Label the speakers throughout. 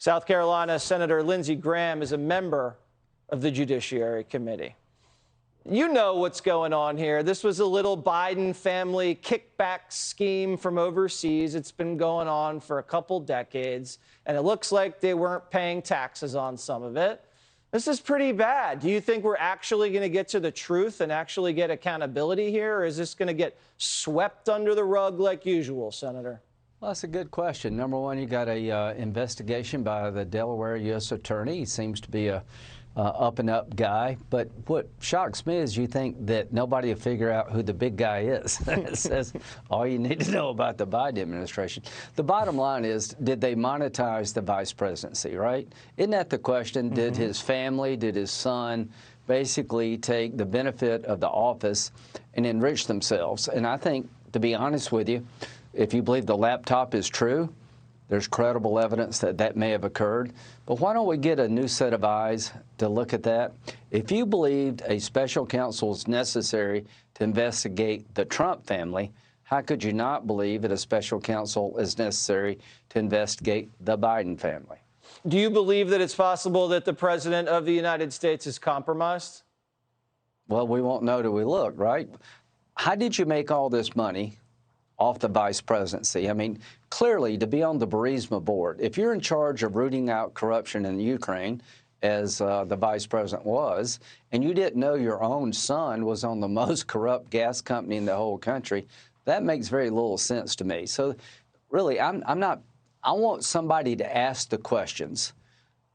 Speaker 1: South Carolina Senator Lindsey Graham is a member of the Judiciary Committee. You know what's going on here. This was a little Biden family kickback scheme from overseas. It's been going on for a couple decades, and it looks like they weren't paying taxes on some of it. This is pretty bad. Do you think we're actually going to get to the truth and actually get accountability here, or is this going to get swept under the rug like usual, Senator?
Speaker 2: Well, that's a good question. Number one, you got a investigation by the Delaware U.S. Attorney. He seems to be a up-and-up guy. But what shocks me is you think that nobody will figure out who the big guy is. It says all you need to know about the Biden administration. The bottom line is, did they monetize the vice presidency, right? Isn't that the question? Mm-hmm. Did his family, did his son basically take the benefit of the office and enrich themselves? And I think, to be honest with you, if you believe the laptop is true, there's credible evidence that that may have occurred. But why don't we get a new set of eyes to look at that? If you believed a special counsel is necessary to investigate the Trump family, how could you not believe that a special counsel is necessary to investigate the Biden family?
Speaker 1: Do you believe that it's possible that the President of the United States is compromised?
Speaker 2: Well, we won't know till we look, right? How did you make all this money off the vice presidency? I mean, clearly, to be on the Burisma board, if you're in charge of rooting out corruption in Ukraine, as the vice president was, and you didn't know your own son was on the most corrupt gas company in the whole country, that makes very little sense to me. So really, I want somebody to ask the questions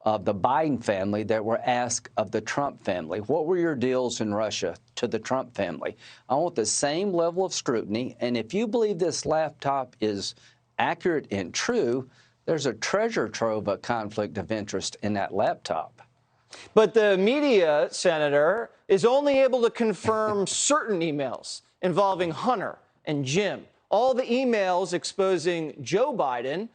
Speaker 2: of the Biden family that were asked of the Trump family. What were your deals in Russia to the Trump family? I want the same level of scrutiny, and if you believe this laptop is accurate and true, there's a treasure trove of conflict of interest in that laptop.
Speaker 1: But the media, Senator, is only able to confirm certain emails involving Hunter and Jim. All the emails exposing Joe Biden,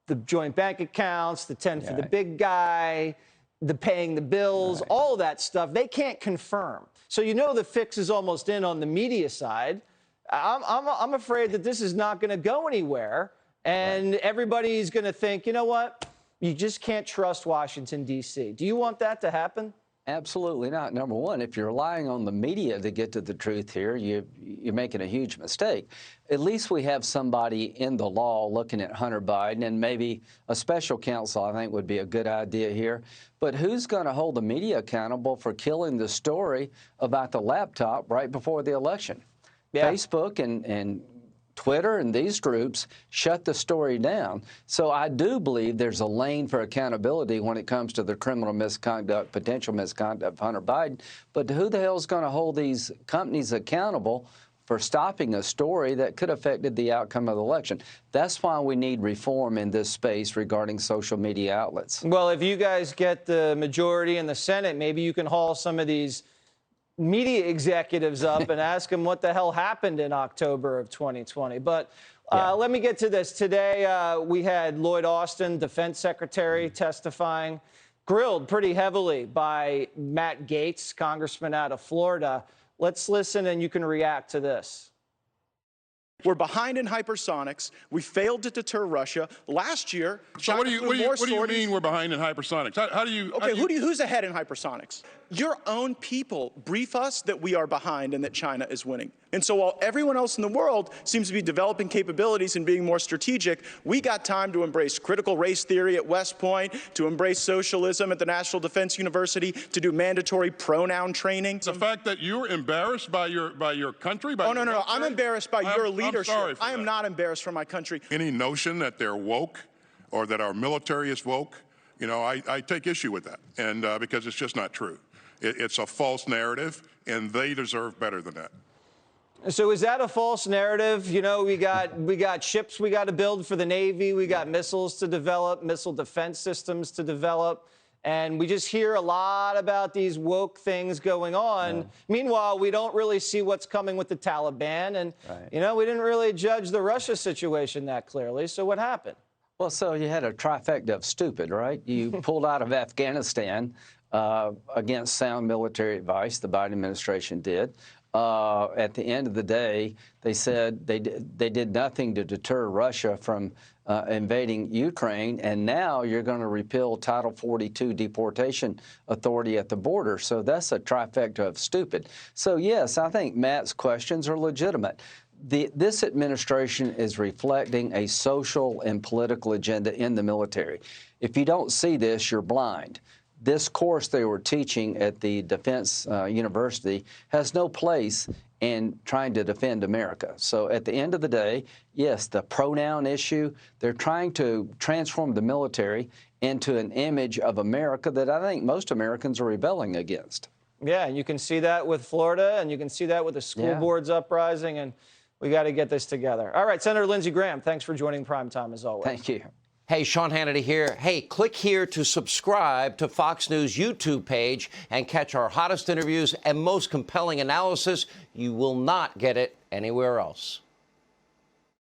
Speaker 1: the joint bank accounts, the 10 for the big guy, the paying the bills, all of that stuff, they can't confirm. So you know the fix is almost in on the media side. I'm afraid that this is not going to go anywhere, and everybody's going to think, you know what, you just can't trust Washington, D.C. Do you want that to happen?
Speaker 2: Absolutely not. Number one, if you're relying on the media to get to the truth here, you're making a huge mistake. At least we have somebody in the law looking at Hunter Biden, and maybe a special counsel, I think, would be a good idea here. But who's going to hold the media accountable for killing the story about the laptop right before the election? Yeah. Facebook and Twitter and these groups shut the story down. So I do believe there's a lane for accountability when it comes to the criminal misconduct, potential misconduct of Hunter Biden. But who the hell is going to hold these companies accountable for stopping a story that could have affected the outcome of the election? That's why we need reform in this space regarding social media outlets.
Speaker 1: Well, if you guys get the majority in the Senate, maybe you can haul some of these media executives up and ask them what the hell happened in October of 2020. But let me get to this. Today, we had Lloyd Austin, Defense Secretary, testifying, grilled pretty heavily by Matt Gaetz, Congressman out of Florida. Let's listen, and you can react to this.
Speaker 3: We're behind in hypersonics. We failed to deter Russia. Last year,
Speaker 4: so what do you mean we're behind in hypersonics? How do you?
Speaker 3: Okay, who's ahead in hypersonics? Your own people brief us that we are behind and that China is winning. And so while everyone else in the world seems to be developing capabilities and being more strategic, we got time to embrace critical race theory at West Point, to embrace socialism at the National Defense University, to do mandatory pronoun training.
Speaker 4: The fact that you're embarrassed by your country? By
Speaker 3: no. I'm embarrassed by your leadership.
Speaker 4: I'm sorry for
Speaker 3: I am not embarrassed for my country.
Speaker 4: Any notion that they're woke or that our military is woke, you know, I take issue with that, and because it's just not true. It's a false narrative, and they deserve better than that.
Speaker 1: So is that a false narrative? You know, we got ships we got to build for the Navy. We got missiles to develop, missile defense systems to develop. And we just hear a lot about these woke things going on. Yeah. Meanwhile, we don't really see what's coming with the Taliban. And, you know, we didn't really judge the Russia situation that clearly. So what happened?
Speaker 2: Well, so you had a trifecta of stupid, right? You pulled out of Afghanistan against sound military advice, the Biden administration did. At the end of the day, they said they did nothing to deter Russia from invading Ukraine, and now you're going to repeal Title 42 deportation authority at the border. So that's a trifecta of stupid. So yes, I think Matt's questions are legitimate. This administration is reflecting a social and political agenda in the military. If you don't see this, you're blind. This course they were teaching at the Defense University has no place in trying to defend America. So at the end of the day, yes, the pronoun issue, they're trying to transform the military into an image of America that I think most Americans are rebelling against.
Speaker 1: Yeah, and you can see that with Florida, and you can see that with the school boards uprising, and we got to get this together. All right, Senator Lindsey Graham, thanks for joining Primetime as always.
Speaker 2: Thank you.
Speaker 5: Hey, Sean Hannity here. Hey, click here to subscribe to Fox News YouTube page and catch our hottest interviews and most compelling analysis. You will not get it anywhere else.